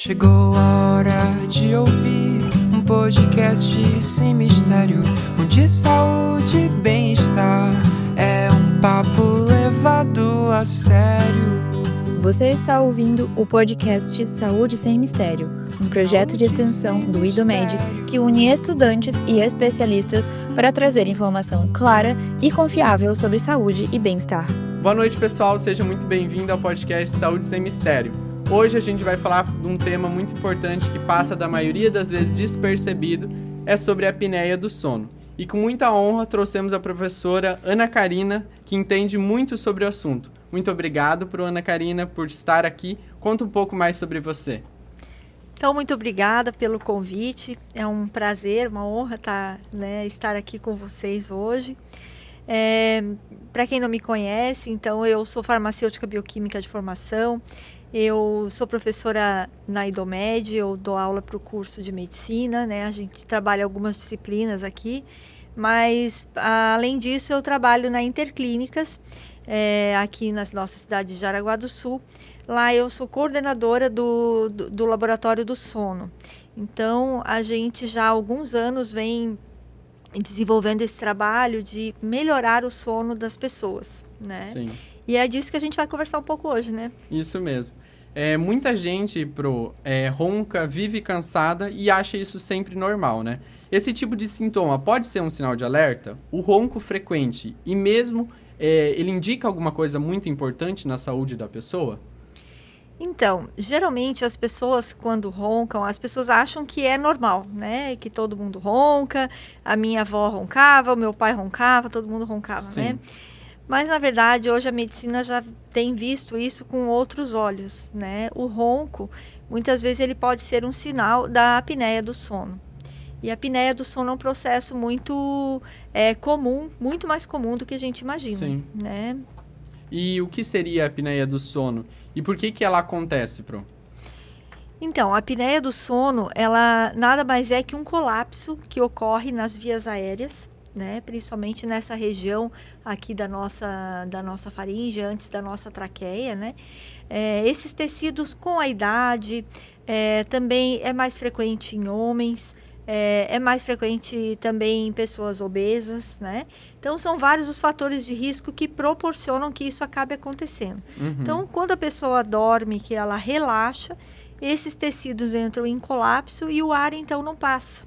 Chegou a hora de ouvir um podcast sem mistério, onde saúde e bem-estar é um papo levado a sério. Você está ouvindo o podcast Saúde Sem Mistério, um projeto de extensão do IDOMED que une estudantes e especialistas para trazer informação clara e confiável sobre saúde e bem-estar. Boa noite, pessoal. Seja muito bem-vindo ao podcast Saúde Sem Mistério. Hoje a gente vai falar de um tema muito importante que passa da maioria das vezes despercebido, é sobre a apneia do sono. E com muita honra trouxemos a professora Ana Karina, que entende muito sobre o assunto. Muito obrigado, Ana Karina, por estar aqui. Conta um pouco mais sobre você. Então, muito obrigada pelo convite. É um prazer, uma honra estar aqui com vocês hoje. Para quem não me conhece, então eu sou farmacêutica bioquímica de formação. Eu sou professora na IDOMED, eu dou aula para o curso de medicina, né? A gente trabalha algumas disciplinas aqui, mas além disso eu trabalho na Interclínicas, aqui na nossa cidade de Jaraguá do Sul. Lá eu sou coordenadora do Laboratório do Sono. Então a gente já há alguns anos vem desenvolvendo esse trabalho de melhorar o sono das pessoas, né? Sim. E é disso que a gente vai conversar um pouco hoje, né? Isso mesmo. Muita gente, ronca, vive cansada e acha isso sempre normal, né? Esse tipo de sintoma pode ser um sinal de alerta? O ronco frequente e mesmo ele indica alguma coisa muito importante na saúde da pessoa? Então, geralmente as pessoas quando roncam, as pessoas acham que é normal, né? Que todo mundo ronca, a minha avó roncava, o meu pai roncava, todo mundo roncava, Sim. né? Mas, na verdade, hoje a medicina já tem visto isso com outros olhos, né? O ronco, muitas vezes, ele pode ser um sinal da apneia do sono. E a apneia do sono é um processo muito comum, muito mais comum do que a gente imagina, Sim. né? E o que seria a apneia do sono? E por que ela acontece, Então, a apneia do sono, ela nada mais é que um colapso que ocorre nas vias aéreas, né? Principalmente nessa região aqui da nossa faringe, antes da nossa traqueia, né? Esses tecidos com a idade também é mais frequente em homens, é mais frequente também em pessoas obesas, né? Então, são vários os fatores de risco que proporcionam que isso acabe acontecendo. Uhum. Então, quando a pessoa dorme, que ela relaxa, esses tecidos entram em colapso e o ar, então, não passa,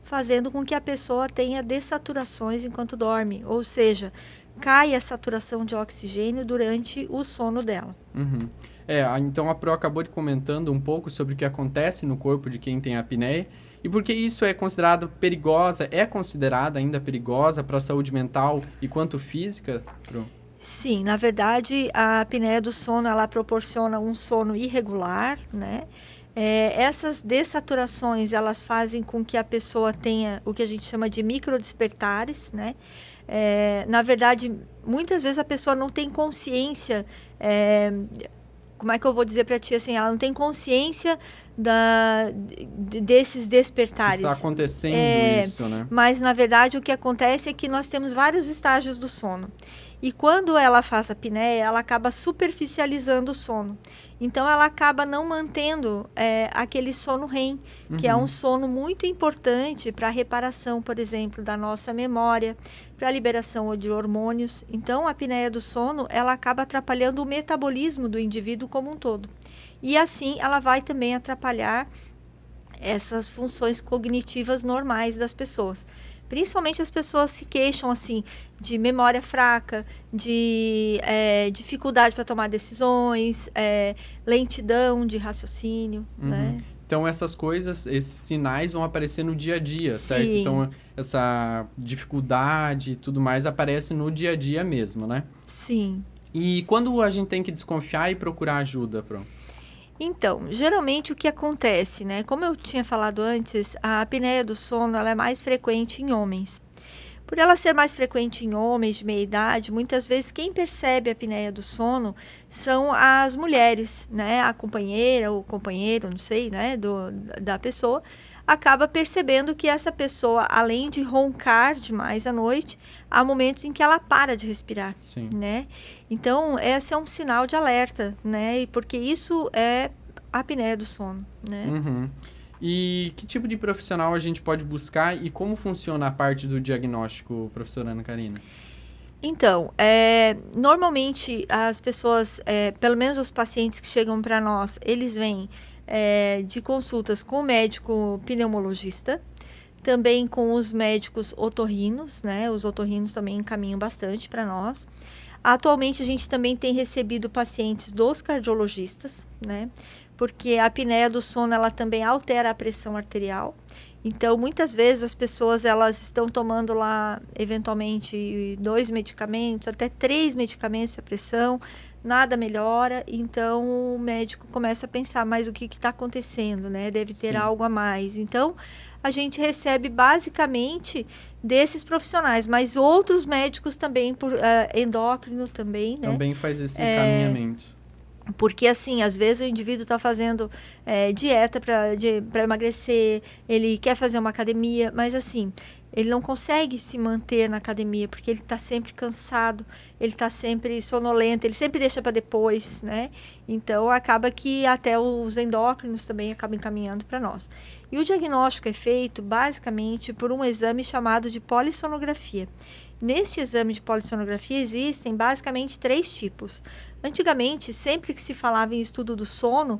fazendo com que a pessoa tenha dessaturações enquanto dorme, ou seja, cai a saturação de oxigênio durante o sono dela. Uhum. Então a Pro acabou de comentando um pouco sobre o que acontece no corpo de quem tem apneia e por que isso é considerado perigosa, é considerada ainda perigosa para a saúde mental e quanto física, Pro? Sim, na verdade, a apneia do sono, ela proporciona um sono irregular, né? Essas dessaturações, elas fazem com que a pessoa tenha o que a gente chama de microdespertares, né? Na verdade, muitas vezes a pessoa não tem consciência, como é que eu vou dizer para ti, assim, ela não tem consciência desses despertares. Está acontecendo isso, né? Mas, na verdade, o que acontece é que nós temos vários estágios do sono. E quando ela faz a apneia, ela acaba superficializando o sono. Então, ela acaba não mantendo aquele sono REM, que é um sono muito importante para a reparação, por exemplo, da nossa memória, para a liberação de hormônios. Então, a apneia do sono, ela acaba atrapalhando o metabolismo do indivíduo como um todo. E assim, ela vai também atrapalhar essas funções cognitivas normais das pessoas. Principalmente as pessoas se queixam assim de memória fraca, de dificuldade para tomar decisões, lentidão de raciocínio, né? Então essas coisas, esses sinais vão aparecer no dia a dia, Sim. certo? Então essa dificuldade e tudo mais aparece no dia a dia mesmo, né? Sim. E quando a gente tem que desconfiar e procurar ajuda, Pro? Então, geralmente o que acontece, né? Como eu tinha falado antes, a apneia do sono ela é mais frequente em homens. Por ela ser mais frequente em homens de meia idade, muitas vezes quem percebe a apneia do sono são as mulheres, né? A companheira ou companheiro, não sei, né? Da pessoa, acaba percebendo que essa pessoa, além de roncar demais à noite, há momentos em que ela para de respirar, Sim. né? Então, esse é um sinal de alerta, né? Porque isso apneia do sono, né? Uhum. E que tipo de profissional a gente pode buscar e como funciona a parte do diagnóstico, professora Ana Karina? Então, normalmente as pessoas, pelo menos os pacientes que chegam para nós, eles vêm de consultas com o médico pneumologista, também com os médicos otorrinos, né? Os otorrinos também encaminham bastante para nós. Atualmente, a gente também tem recebido pacientes dos cardiologistas, né? Porque a apneia do sono, ela também altera a pressão arterial. Então, muitas vezes as pessoas, elas estão tomando lá, eventualmente, 2 medicamentos, até 3 medicamentos de pressão, nada melhora, então o médico começa a pensar, mas o que está acontecendo, né? Deve ter Sim. algo a mais. Então, a gente recebe basicamente desses profissionais, mas outros médicos também, por endócrino também, né? Também faz esse encaminhamento. Porque, assim, às vezes o indivíduo está fazendo dieta para emagrecer, ele quer fazer uma academia, mas, assim, ele não consegue se manter na academia, porque ele está sempre cansado, ele está sempre sonolento, ele sempre deixa para depois, né? Então, acaba que até os endócrinos também acabam encaminhando para nós. E o diagnóstico é feito, basicamente, por um exame chamado de polissonografia. Neste exame de polissonografia existem basicamente 3 tipos. Antigamente, sempre que se falava em estudo do sono,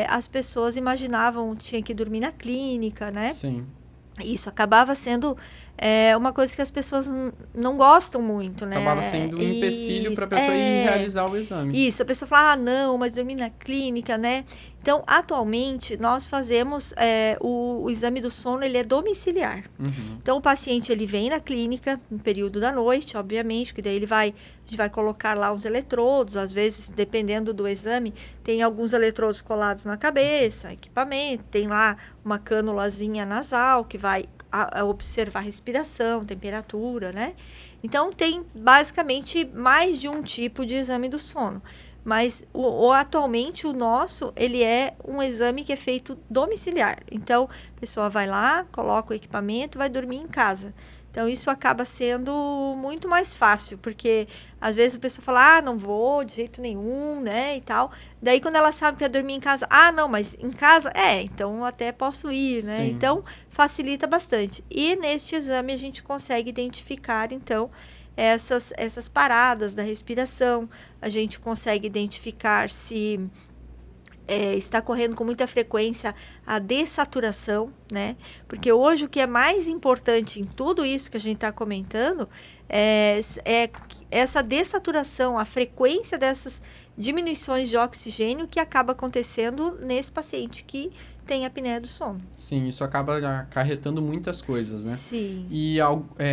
as pessoas imaginavam que tinha que dormir na clínica, né? Sim. Isso acabava sendo uma coisa que as pessoas não gostam muito, né? Acabava sendo um empecilho para a pessoa ir realizar o exame. Isso, a pessoa fala, não, mas dormir na clínica, né? Então, atualmente, nós fazemos o exame do sono, ele é domiciliar. Uhum. Então, o paciente, ele vem na clínica, no período da noite, obviamente, que daí a gente vai colocar lá os eletrodos, às vezes, dependendo do exame, tem alguns eletrodos colados na cabeça, equipamento, tem lá uma cânulazinha nasal, que vai observar a respiração, temperatura, né? Então, tem basicamente mais de um tipo de exame do sono. Mas atualmente o nosso, ele é um exame que é feito domiciliar. Então, a pessoa vai lá, coloca o equipamento, vai dormir em casa. Então, isso acaba sendo muito mais fácil, porque às vezes a pessoa fala, não vou de jeito nenhum, né, e tal. Daí, quando ela sabe que vai dormir em casa, não, mas em casa, então até posso ir, né? Sim. Então, facilita bastante. E neste exame a gente consegue identificar, então, essas paradas da respiração, a gente consegue identificar se está correndo com muita frequência a dessaturação, né? Porque hoje o que é mais importante em tudo isso que a gente está comentando é essa dessaturação, a frequência dessas diminuições de oxigênio que acaba acontecendo nesse paciente que tem apneia do sono. Sim, isso acaba acarretando muitas coisas, né? Sim. E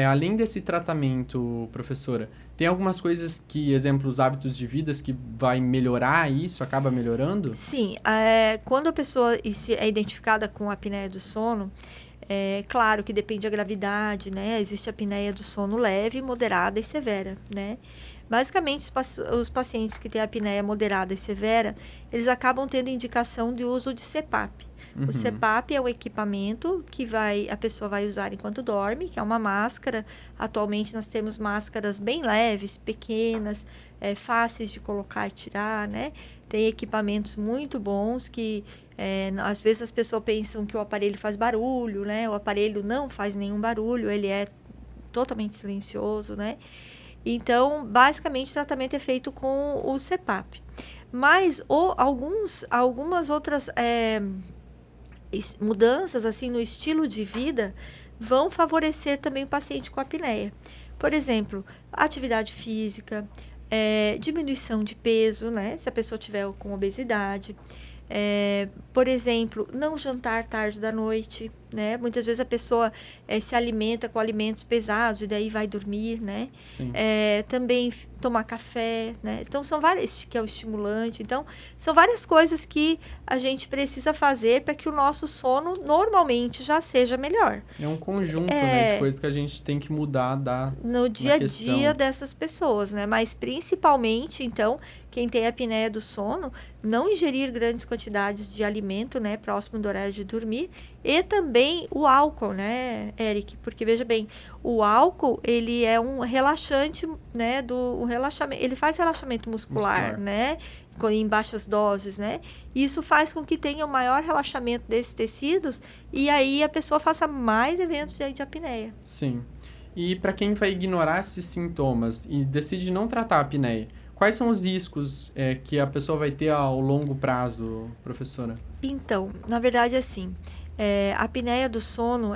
além desse tratamento, professora, tem algumas coisas exemplos, hábitos de vida que vai melhorar isso, acaba melhorando? Sim, quando a pessoa é identificada com apneia do sono, claro que depende da gravidade, né? Existe a apneia do sono leve, moderada e severa, né? Basicamente, os pacientes que têm apneia moderada e severa, eles acabam tendo indicação de uso de CPAP. Uhum. O CPAP é um equipamento que a pessoa vai usar enquanto dorme, que é uma máscara. Atualmente, nós temos máscaras bem leves, pequenas, fáceis de colocar e tirar, né? Tem equipamentos muito bons que, às vezes, as pessoas pensam que o aparelho faz barulho, né? O aparelho não faz nenhum barulho, ele é totalmente silencioso, né? Então, basicamente, o tratamento é feito com o CPAP. Mas algumas outras mudanças assim no estilo de vida vão favorecer também o paciente com apneia. Por exemplo, atividade física, diminuição de peso, né? Se a pessoa tiver com obesidade. Por exemplo, não jantar tarde da noite, né? Muitas vezes a pessoa se alimenta com alimentos pesados e daí vai dormir, né? Sim. Também tomar café, né? Então, são várias, que é o estimulante. Então, são várias coisas que a gente precisa fazer para que o nosso sono normalmente já seja melhor. É um conjunto, né, de coisas que a gente tem que mudar no dia a dia dessas pessoas, né? Mas principalmente, então, quem tem apneia do sono, não ingerir grandes quantidades de alimento, né, próximo do horário de dormir, e também também o álcool, né, Eric? Porque, veja bem, o álcool, ele é um relaxante, né, ele faz relaxamento muscular, né, em baixas doses, né? Isso faz com que tenha um maior relaxamento desses tecidos e aí a pessoa faça mais eventos de apneia. Sim. E para quem vai ignorar esses sintomas e decide não tratar a apneia, quais são os riscos que a pessoa vai ter ao longo prazo, professora? Então, na verdade, assim, a apneia do sono,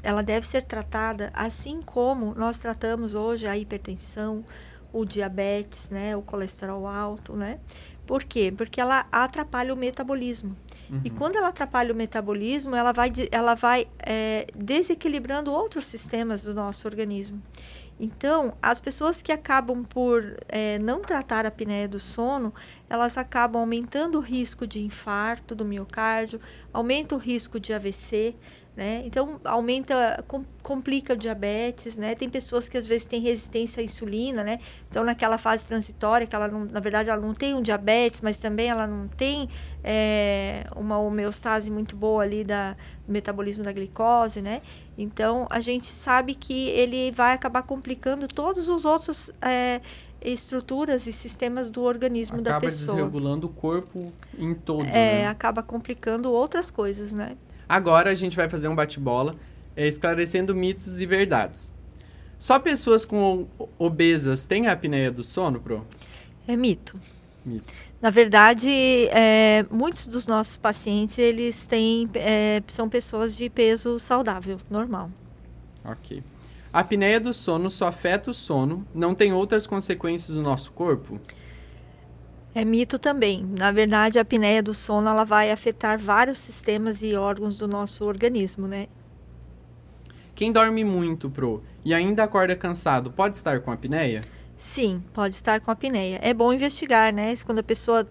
ela deve ser tratada assim como nós tratamos hoje a hipertensão, o diabetes, né, o colesterol alto, né? Por quê? Porque ela atrapalha o metabolismo. E quando ela atrapalha o metabolismo, ela vai desequilibrando outros sistemas do nosso organismo. Então, as pessoas que acabam por não tratar a apneia do sono, elas acabam aumentando o risco de infarto do miocárdio, aumenta o risco de AVC, né? Então, complica o diabetes, né? Tem pessoas que às vezes têm resistência à insulina, né? Então, naquela fase transitória, que na verdade, ela não tem um diabetes, mas também ela não tem uma homeostase muito boa ali do metabolismo da glicose, né? Então, a gente sabe que ele vai acabar complicando todos os outros estruturas e sistemas do organismo da pessoa. Acaba desregulando o corpo em todo, né? Acaba complicando outras coisas, né? Agora a gente vai fazer um bate-bola, esclarecendo mitos e verdades. Só pessoas com obesas têm a apneia do sono, Pro? É mito. Mito. Na verdade, muitos dos nossos pacientes, eles são pessoas de peso saudável, normal. Ok. A apneia do sono só afeta o sono, não tem outras consequências no nosso corpo? É mito também. Na verdade, a apneia do sono, ela vai afetar vários sistemas e órgãos do nosso organismo, né? Quem dorme muito, Pro, e ainda acorda cansado, pode estar com apneia? Sim, pode estar com apneia. É bom investigar, né? Quando a pessoa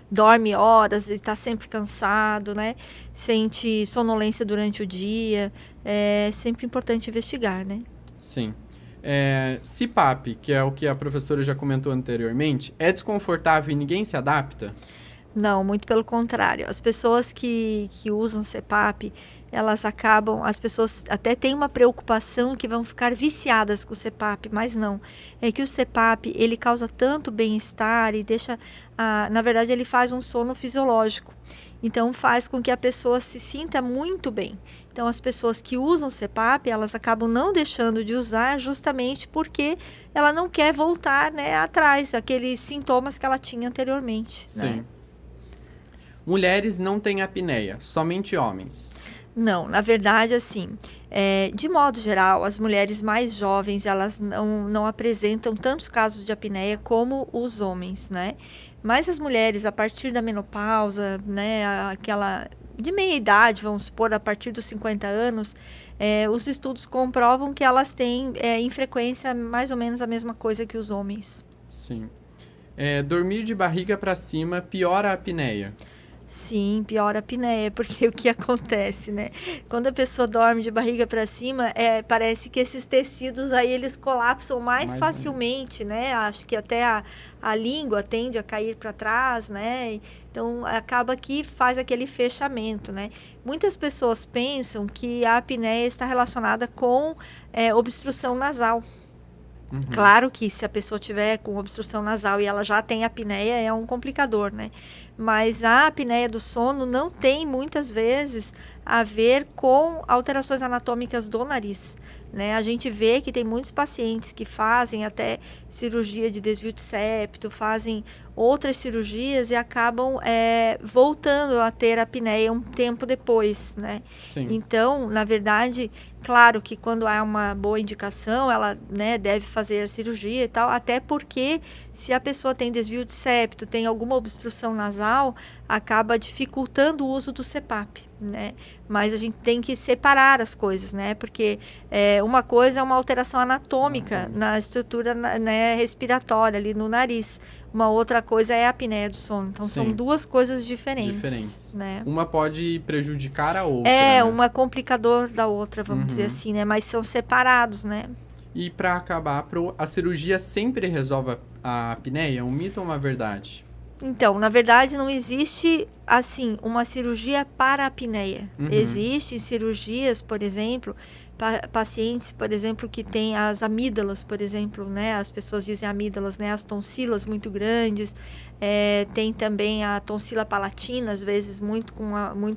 dorme horas e está sempre cansado, né? Sente sonolência durante o dia, é sempre importante investigar, né? Sim. CPAP, que é o que a professora já comentou anteriormente, é desconfortável e ninguém se adapta? Não, muito pelo contrário. As pessoas que usam CPAP, as pessoas até têm uma preocupação que vão ficar viciadas com o CPAP, mas não. É que o CPAP, ele causa tanto bem-estar e na verdade, ele faz um sono fisiológico. Então, faz com que a pessoa se sinta muito bem. Então, as pessoas que usam CPAP, elas acabam não deixando de usar justamente porque ela não quer voltar, né, atrás, aqueles sintomas que ela tinha anteriormente. Sim. Né? Mulheres não têm apneia, somente homens. Não, na verdade, assim, de modo geral, as mulheres mais jovens, elas não apresentam tantos casos de apneia como os homens, né? Mas as mulheres, a partir da menopausa, né, aquela de meia idade, vamos supor, a partir dos 50 anos, os estudos comprovam que elas têm em frequência mais ou menos a mesma coisa que os homens. Sim. Dormir de barriga para cima piora a apneia? Sim, piora a apneia, porque o que acontece, né? Quando a pessoa dorme de barriga para cima, parece que esses tecidos aí, eles colapsam mais facilmente, né? Acho que até a língua tende a cair para trás, né? Então, acaba que faz aquele fechamento, né? Muitas pessoas pensam que a apneia está relacionada com obstrução nasal. Uhum. Claro que se a pessoa tiver com obstrução nasal e ela já tem apneia, é um complicador, né? Mas a apneia do sono não tem, muitas vezes, a ver com alterações anatômicas do nariz, né? A gente vê que tem muitos pacientes que fazem até cirurgia de desvio de septo, fazem outras cirurgias e acabam voltando a ter apneia um tempo depois, né? Sim. Então, na verdade, claro que quando há uma boa indicação, ela, né, deve fazer a cirurgia e tal, até porque se a pessoa tem desvio de septo, tem alguma obstrução nasal, acaba dificultando o uso do CPAP, né? Mas a gente tem que separar as coisas, né? Porque uma coisa é uma alteração anatômica na estrutura, né, respiratória ali no nariz. Uma outra coisa é a apneia do sono. Então, Sim. são duas coisas diferentes. Né? Uma pode prejudicar a outra, né? Uma complicador da outra, vamos dizer assim, né? Mas são separados, né? E para acabar, a cirurgia sempre resolve a apneia? É um mito ou uma verdade? Então, na verdade, não existe, assim, uma cirurgia para a apneia. Existem cirurgias, por exemplo, pacientes, por exemplo, que têm as amígdalas, por exemplo, né? As pessoas dizem amígdalas, né? As tonsilas muito grandes. Tem também a tonsila palatina, às vezes muito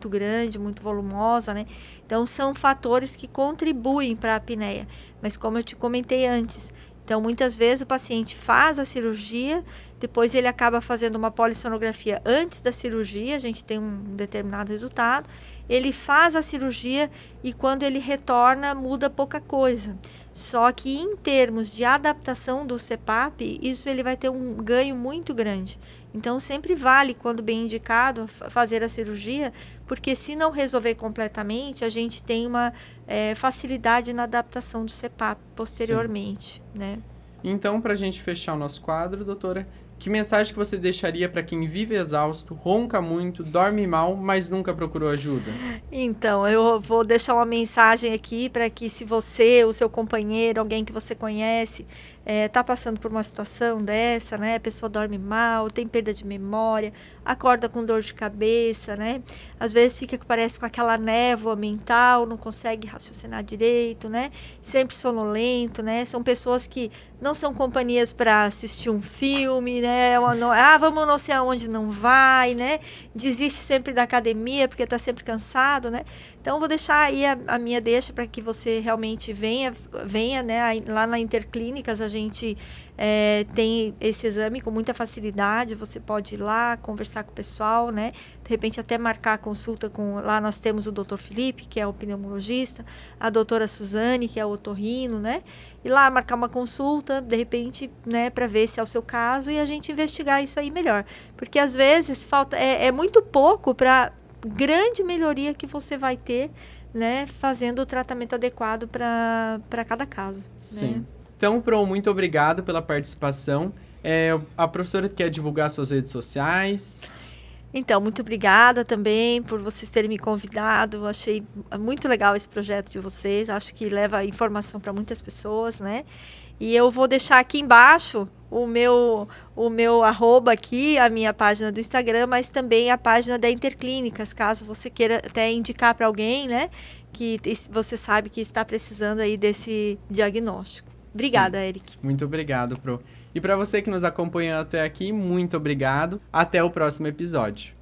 grande, muito volumosa, né? Então, são fatores que contribuem para a apneia. Mas como eu te comentei antes, então, muitas vezes o paciente faz a cirurgia, depois ele acaba fazendo uma polissonografia antes da cirurgia, a gente tem um determinado resultado, ele faz a cirurgia e quando ele retorna muda pouca coisa. Só que em termos de adaptação do CPAP, isso ele vai ter um ganho muito grande. Então, sempre vale, quando bem indicado, fazer a cirurgia, porque se não resolver completamente, a gente tem uma facilidade na adaptação do CPAP posteriormente, né? Então, para a gente fechar o nosso quadro, doutora, que mensagem que você deixaria para quem vive exausto, ronca muito, dorme mal, mas nunca procurou ajuda? Então, eu vou deixar uma mensagem aqui para que, se você, o seu companheiro, alguém que você conhece, está passando por uma situação dessa, né? A pessoa dorme mal, tem perda de memória, acorda com dor de cabeça, né? Às vezes parece com aquela névoa mental, não consegue raciocinar direito, né? Sempre sonolento, né? São pessoas que não são companhias para assistir um filme, né? Vamos não sei aonde, não vai, né? Desiste sempre da academia porque está sempre cansado, né? Então, vou deixar aí a minha deixa para que você realmente venha, né? Lá na Interclínicas a gente tem esse exame com muita facilidade. Você pode ir lá, conversar com o pessoal, né? De repente até marcar a consulta lá nós temos o Dr. Felipe, que é o pneumologista, a doutora Suzane, que é o otorrino, né? E lá marcar uma consulta, de repente, né, para ver se é o seu caso e a gente investigar isso aí melhor. Porque às vezes falta muito pouco para grande melhoria que você vai ter, né, fazendo o tratamento adequado para cada caso. Sim. Né? Então, Pro, muito obrigado pela participação. A professora quer divulgar suas redes sociais? Então, muito obrigada também por vocês terem me convidado. Eu achei muito legal esse projeto de vocês. Acho que leva informação para muitas pessoas, né? E eu vou deixar aqui embaixo o meu arroba aqui, a minha página do Instagram, mas também a página da Interclínicas, caso você queira até indicar para alguém, né? Que você sabe que está precisando aí desse diagnóstico. Obrigada, Sim. Eric. Muito obrigado, Pro. E para você que nos acompanhou até aqui, muito obrigado. Até o próximo episódio.